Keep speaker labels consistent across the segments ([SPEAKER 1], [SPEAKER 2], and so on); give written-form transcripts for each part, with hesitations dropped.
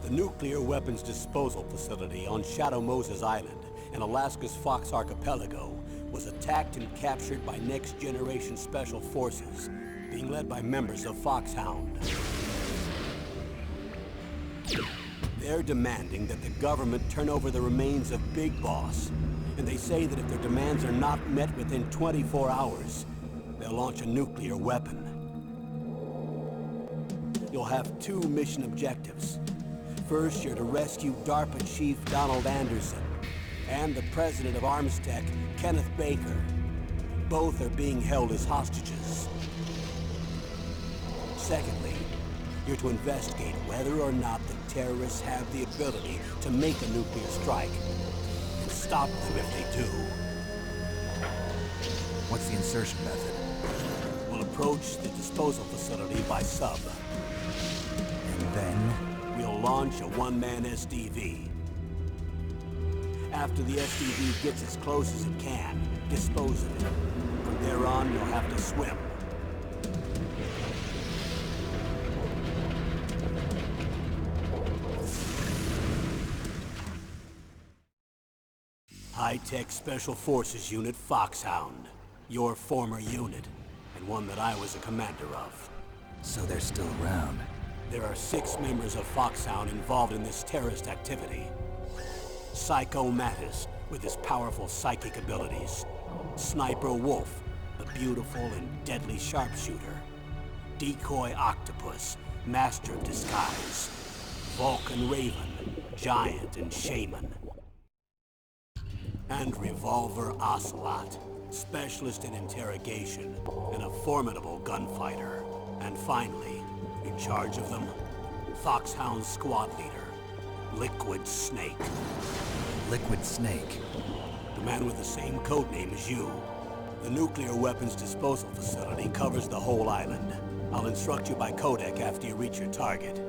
[SPEAKER 1] The nuclear weapons disposal facility on Shadow Moses Island in Alaska's Fox Archipelago was attacked and captured by next-generation special forces, being led by members of Foxhound. They're demanding that the government turn over the remains of Big Boss, and they say that if their demands are not met within 24 hours, they'll launch a nuclear weapon. You'll have two mission objectives. First, you're to rescue DARPA Chief Donald Anderson and the president of Armstech, Kenneth Baker. Both are being held as hostages. Secondly, you're to investigate whether or not the terrorists have the ability to make a nuclear strike and stop them if they do.
[SPEAKER 2] What's the insertion method?
[SPEAKER 1] We'll approach the disposal facility by sub.
[SPEAKER 2] And then?
[SPEAKER 1] We'll launch a one-man SDV. After the SDV gets as close as it can, dispose of it. From there on, you'll have to swim. High-tech Special Forces Unit Foxhound. Your former unit, and one that I was a commander of.
[SPEAKER 2] So they're still around.
[SPEAKER 1] There are 6 members of Foxhound involved in this terrorist activity. Psycho Mattis, with his powerful psychic abilities. Sniper Wolf, the beautiful and deadly sharpshooter. Decoy Octopus, master of disguise. Vulcan Raven, giant and shaman. And Revolver Ocelot, specialist in interrogation and a formidable gunfighter. And finally, in charge of them, Foxhound squad leader, Liquid Snake.
[SPEAKER 2] Liquid Snake?
[SPEAKER 1] The man with the same codename as you. The nuclear weapons disposal facility covers the whole island. I'll instruct you by codec after you reach your target.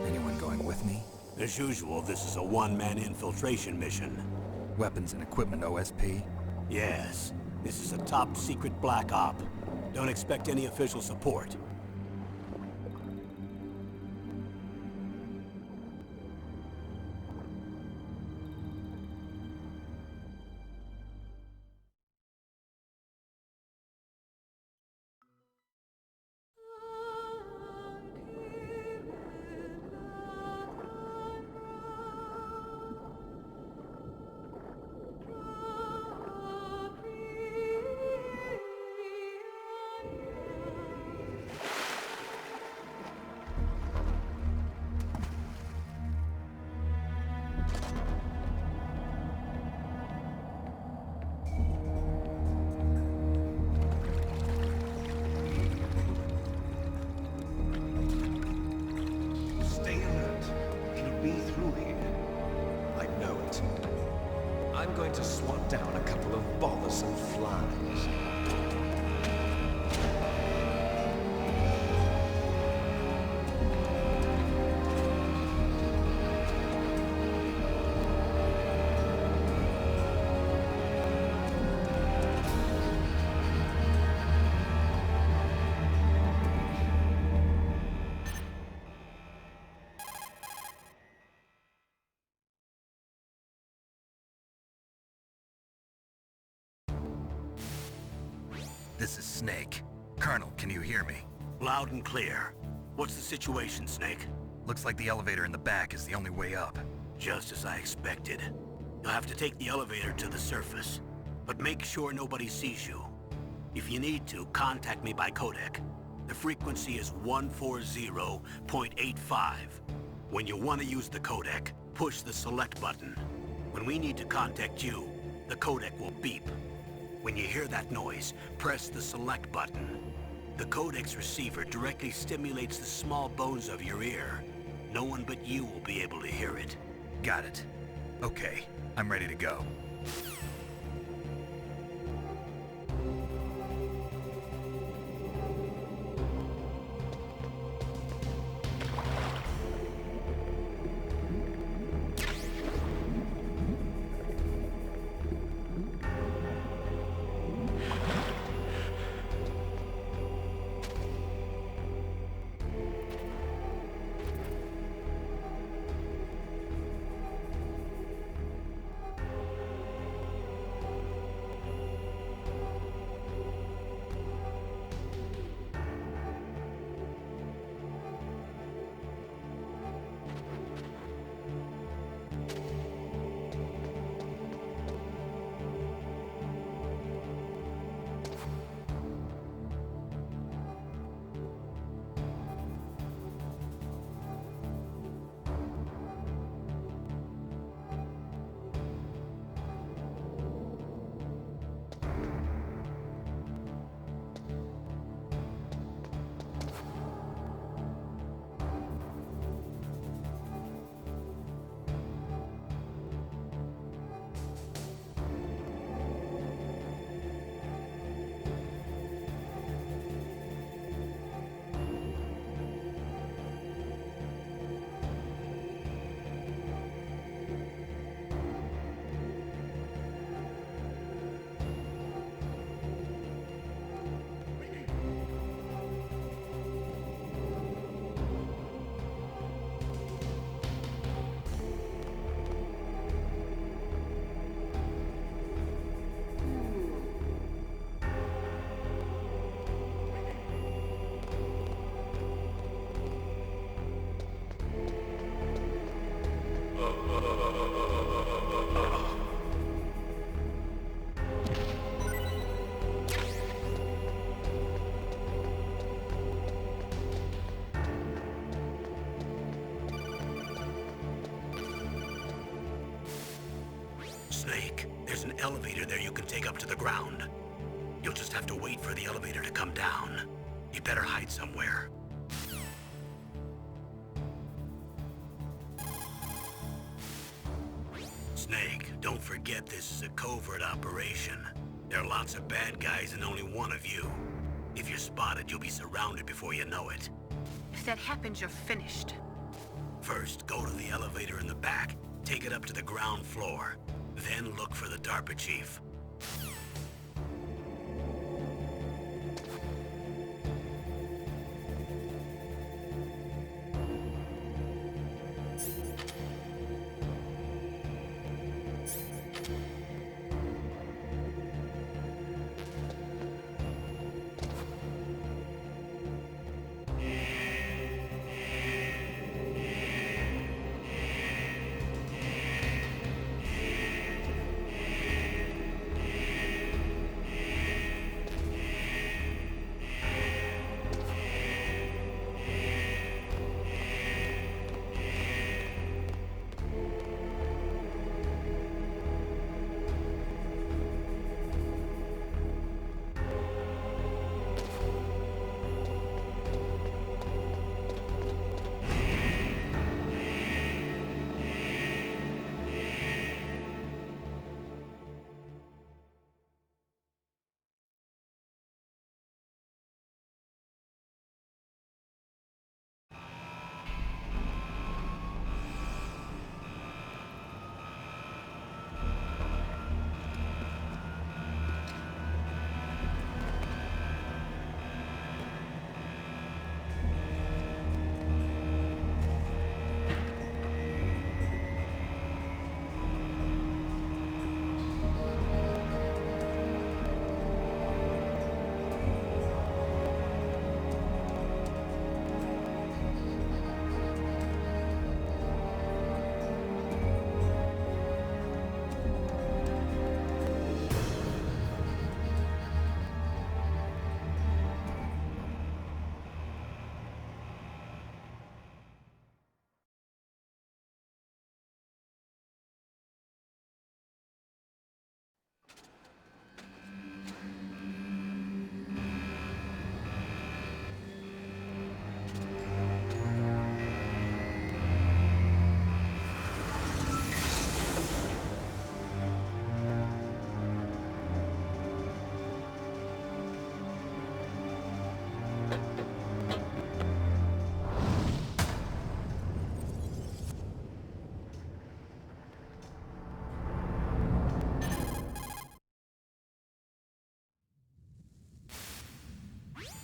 [SPEAKER 2] Anyone going with me?
[SPEAKER 1] As usual, this is a one-man infiltration mission.
[SPEAKER 2] Weapons and equipment OSP?
[SPEAKER 1] Yes. This is a top-secret black op. Don't expect any official support.
[SPEAKER 3] I'm going to swat down a couple of bothersome flies.
[SPEAKER 2] This is Snake. Colonel, can you hear me?
[SPEAKER 1] Loud and clear. What's the situation, Snake?
[SPEAKER 2] Looks like the elevator in the back is the only way up.
[SPEAKER 1] Just as I expected. You'll have to take the elevator to the surface. But make sure nobody sees you. If you need to, contact me by codec. The frequency is 140.85. When you want to use the codec, push the select button. When we need to contact you, the codec will beep. When you hear that noise, press the select button. The codec's receiver directly stimulates the small bones of your ear. No one but you will be able to hear it.
[SPEAKER 2] Got it. Okay, I'm ready to go.
[SPEAKER 1] Snake, there's an elevator there you can take up to the ground. You'll just have to wait for the elevator to come down. You'd better hide somewhere. Snake, don't forget this is a covert operation. There are lots of bad guys and only one of you. If you're spotted, you'll be surrounded before you know it.
[SPEAKER 4] If that happens, you're finished.
[SPEAKER 1] First, go to the elevator in the back, take it up to the ground floor. Then look for the DARPA chief.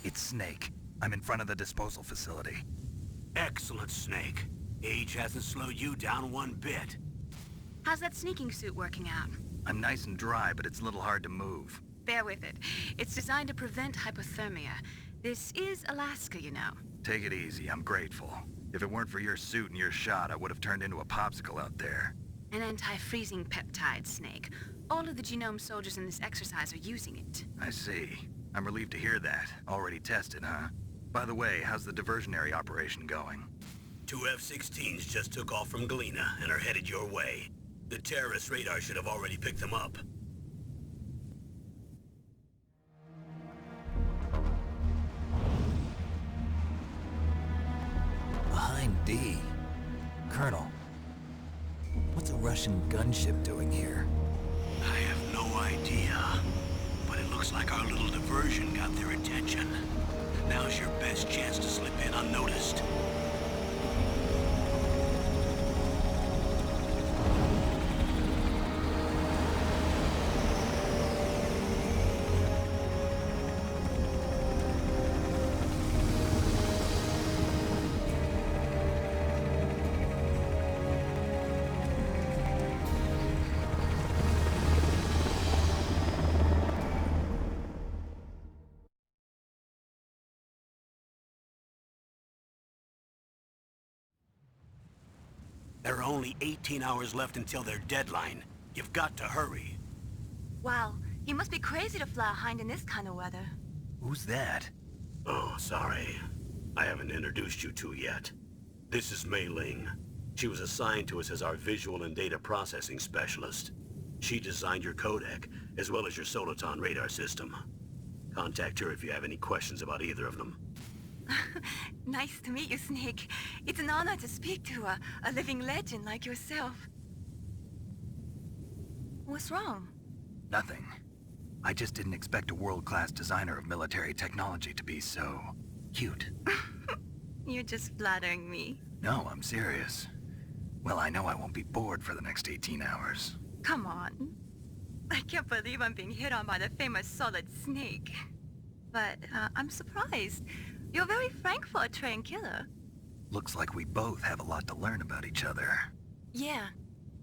[SPEAKER 2] It's Snake. I'm in front of the disposal facility.
[SPEAKER 1] Excellent, Snake. Age hasn't slowed you down one bit.
[SPEAKER 4] How's that sneaking suit working out?
[SPEAKER 2] I'm nice and dry, but it's a little hard to move.
[SPEAKER 4] Bear with it. It's designed to prevent hypothermia. This is Alaska, you know.
[SPEAKER 2] Take it easy, I'm grateful. If it weren't for your suit and your shot, I would have turned into a popsicle out there.
[SPEAKER 4] An anti-freezing peptide, Snake. All of the genome soldiers in this exercise are using it.
[SPEAKER 2] I see. I'm relieved to hear that. Already tested, huh? By the way, how's the diversionary operation going?
[SPEAKER 1] 2 F-16s just took off from Galena and are headed your way. The terrorist radar should have already picked them up.
[SPEAKER 5] Behind D. Colonel, what's a Russian gunship doing here?
[SPEAKER 1] I have no idea. But it looks like our little diversion got their attention. Now's your best chance to slip in unnoticed. There are only 18 hours left until their deadline. You've got to hurry.
[SPEAKER 4] Wow, you must be crazy to fly a hind in this kind of weather.
[SPEAKER 2] Who's that?
[SPEAKER 1] Oh, sorry. I haven't introduced you to yet. This is Mei Ling. She was assigned to us as our visual and data processing specialist. She designed your codec, as well as your Soliton radar system. Contact her if you have any questions about either of them.
[SPEAKER 6] Nice to meet you, Snake. It's an honor to speak to a living legend like yourself. What's wrong?
[SPEAKER 2] Nothing. I just didn't expect a world-class designer of military technology to be so... cute.
[SPEAKER 6] You're just flattering me.
[SPEAKER 2] No, I'm serious. Well, I know I won't be bored for the next 18 hours.
[SPEAKER 6] Come on. I can't believe I'm being hit on by the famous Solid Snake. But I'm surprised. You're very frank for a trained killer.
[SPEAKER 2] Looks like we both have a lot to learn about each other.
[SPEAKER 6] Yeah.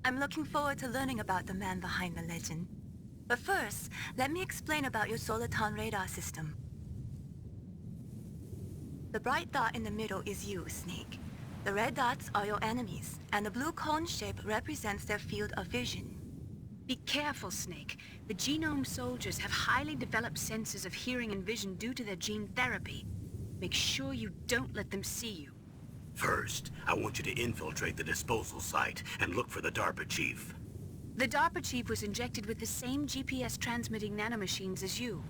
[SPEAKER 6] I'm looking forward to learning about the man behind the legend. But first, let me explain about your Soliton radar system. The bright dot in the middle is you, Snake. The red dots are your enemies, and the blue cone shape represents their field of vision.
[SPEAKER 4] Be careful, Snake. The genome soldiers have highly developed senses of hearing and vision due to their gene therapy. Make sure you don't let them see you.
[SPEAKER 1] First, I want you to infiltrate the disposal site and look for the DARPA chief.
[SPEAKER 4] The DARPA chief was injected with the same GPS-transmitting nanomachines as you.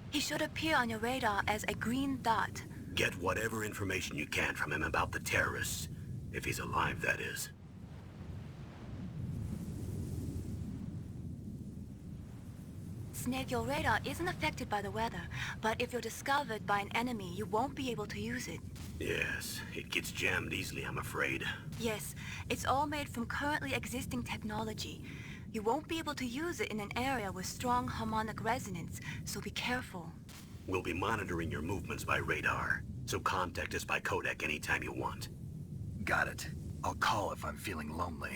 [SPEAKER 6] He should appear on your radar as a green dot.
[SPEAKER 1] Get whatever information you can from him about the terrorists. If he's alive, that is.
[SPEAKER 6] Snake, your radar isn't affected by the weather, but if you're discovered by an enemy, you won't be able to use it.
[SPEAKER 1] Yes, it gets jammed easily, I'm afraid.
[SPEAKER 6] Yes, it's all made from currently existing technology. You won't be able to use it in an area with strong harmonic resonance, so be careful.
[SPEAKER 1] We'll be monitoring your movements by radar, so contact us by codec anytime you want.
[SPEAKER 2] Got it. I'll call if I'm feeling lonely.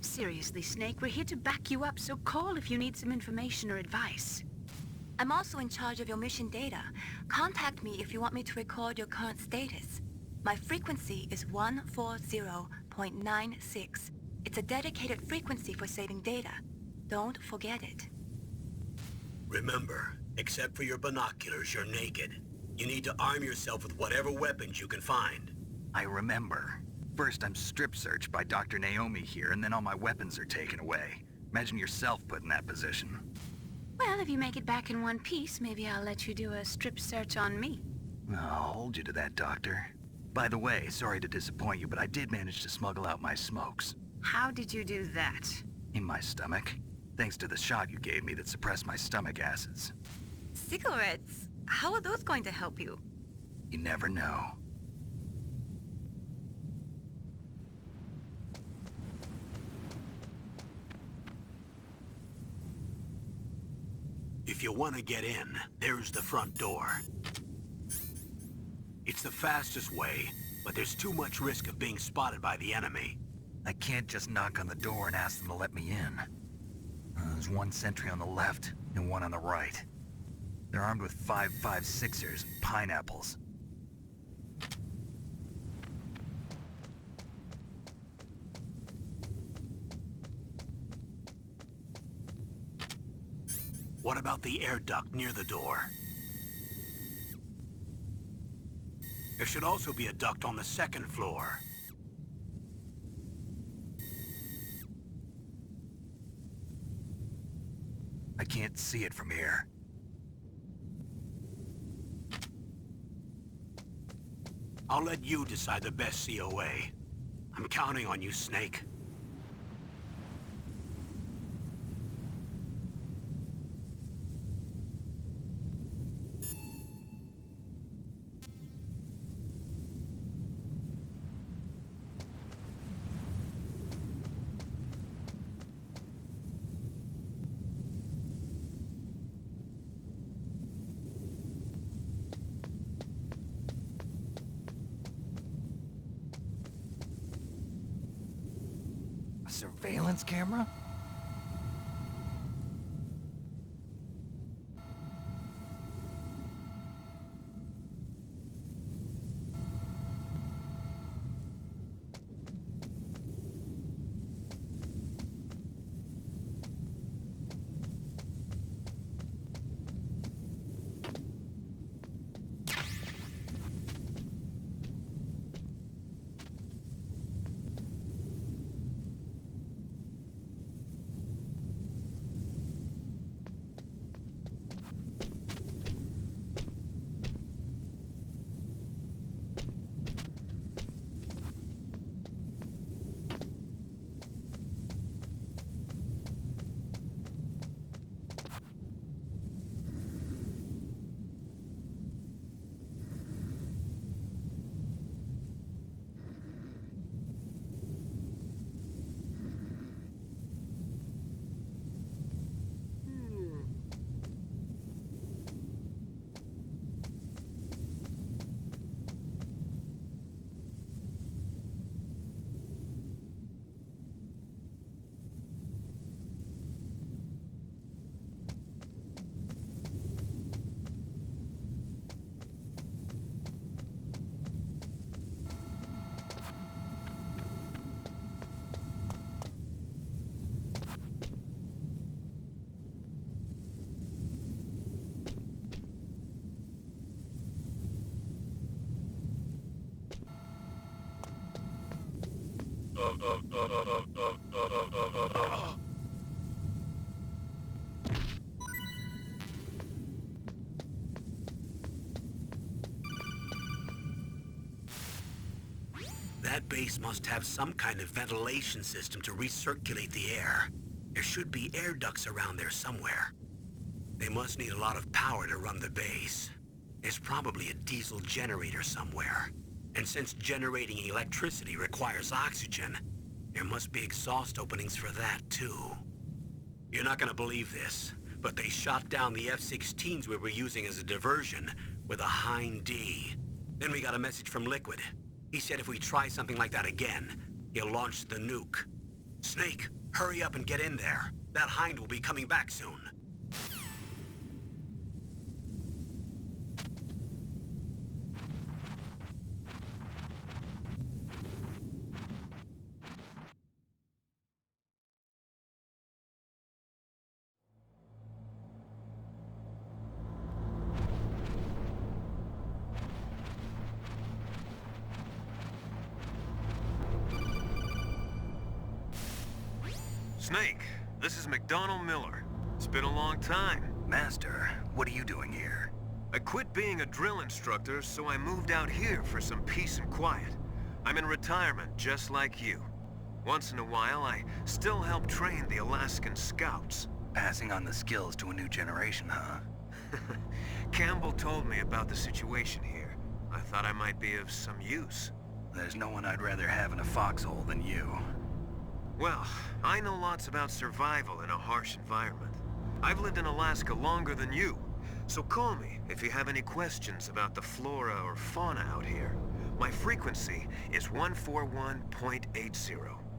[SPEAKER 4] Seriously, Snake, we're here to back you up, so call if you need some information or advice.
[SPEAKER 6] I'm also in charge of your mission data. Contact me if you want me to record your current status. My frequency is 140.96. It's a dedicated frequency for saving data. Don't forget it.
[SPEAKER 1] Remember, except for your binoculars, you're naked. You need to arm yourself with whatever weapons you can find.
[SPEAKER 2] I remember. First, I'm strip searched by Dr. Naomi here, and then all my weapons are taken away. Imagine yourself put in that position.
[SPEAKER 4] Well, if you make it back in one piece, maybe I'll let you do a strip search on me.
[SPEAKER 2] I'll hold you to that, Doctor. By the way, sorry to disappoint you, but I did manage to smuggle out my smokes.
[SPEAKER 4] How did you do that?
[SPEAKER 2] In my stomach. Thanks to the shot you gave me that suppressed my stomach acids.
[SPEAKER 6] Cigarettes? How are those going to help you?
[SPEAKER 2] You never know.
[SPEAKER 1] If you want to get in, there's the front door. It's the fastest way, but there's too much risk of being spotted by the enemy.
[SPEAKER 2] I can't just knock on the door and ask them to let me in. There's one sentry on the left and one on the right. They're armed with 5.56ers and pineapples.
[SPEAKER 1] What about the air duct near the door? There should also be a duct on the second floor.
[SPEAKER 2] I can't see it from here.
[SPEAKER 1] I'll let you decide the best COA. I'm counting on you, Snake.
[SPEAKER 5] Surveillance camera?
[SPEAKER 1] That base must have some kind of ventilation system to recirculate the air. There should be air ducts around there somewhere. They must need a lot of power to run the base. There's probably a diesel generator somewhere. And since generating electricity requires oxygen, there must be exhaust openings for that too. You're not gonna believe this, but they shot down the F-16s we were using as a diversion with a Hind D. Then we got a message from Liquid. He said if we try something like that again, he'll launch the nuke. Snake, hurry up and get in there. That Hind will be coming back soon.
[SPEAKER 7] Snake, this is McDonald Miller. It's been a long time.
[SPEAKER 2] Master, what are you doing here?
[SPEAKER 7] I quit being a drill instructor, so I moved out here for some peace and quiet. I'm in retirement, just like you. Once in a while, I still help train the Alaskan Scouts.
[SPEAKER 2] Passing on the skills to a new generation, huh?
[SPEAKER 7] Campbell told me about the situation here. I thought I might be of some use.
[SPEAKER 2] There's no one I'd rather have in a foxhole than you.
[SPEAKER 7] Well, I know lots about survival in a harsh environment. I've lived in Alaska longer than you, so call me if you have any questions about the flora or fauna out here. My frequency is 141.80.